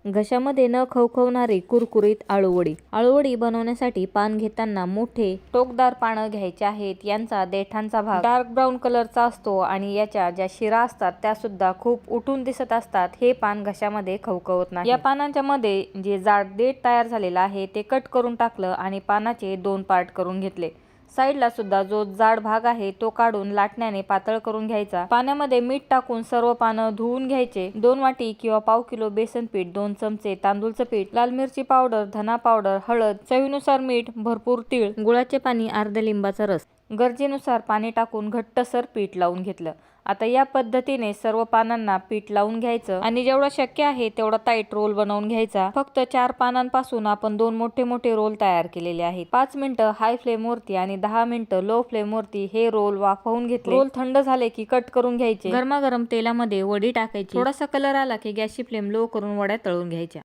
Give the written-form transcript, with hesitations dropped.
घशामध्ये न खवखवणारी कुरकुरीत आळूवडी। आळूवडी बनवण्यासाठी पान घेताना मोठे टोकदार पानं घ्यायचे आहेत। यांचा देठांचा भाग डार्क ब्राऊन कलरचा असतो आणि याच्या ज्या शिरा असतात त्या सुद्धा खूप उठून दिसत असतात। हे पान घशामध्ये खवखवत नाही। या पानांच्या मध्ये जे जाड देठ तयार झालेलं आहे ते कट करून टाकलं आणि पानाचे 2 पार्ट करून घेतले। साईडला सुद्धा जो जाड भाग आहे तो काढून लाटण्याने पातळ करून घ्यायचा। पाण्यामध्ये मीठ टाकून सर्व पानं धुवून घ्यायचे। 2 वाटी किंवा पाव किलो बेसन पीठ, 2 चमचे तांदूळचं पीठ, लाल मिरची पावडर, धना पावडर, हळद, चवीनुसार मीठ, भरपूर तीळ, गुळाचे पाणी, अर्धा लिंबाचा रस, गरजेनुसार पाणी टाकून घट्टसर पीठ लावून घेतलं। आता या पद्धतीने सर्व पानांना पीठ लावून घ्यायचं आणि जेवढा शक्य आहे तेवढा टाईट रोल बनवून घ्यायचा। फक्त 4 पानांपासून आपण 2 मोठे मोठे रोल तयार केलेले आहेत। 5 मिनिटं हाय फ्लेम वरती आणि 10 मिनिटं लो फ्लेम वरती हे रोल वाफवून घेतले। रोल थंड झाले की कट करून घ्यायचे। गरमागरम तेलामध्ये वडी टाकायची। थोडासा कलर आला की गॅसची फ्लेम लो करून वड्या तळून घ्यायच्या।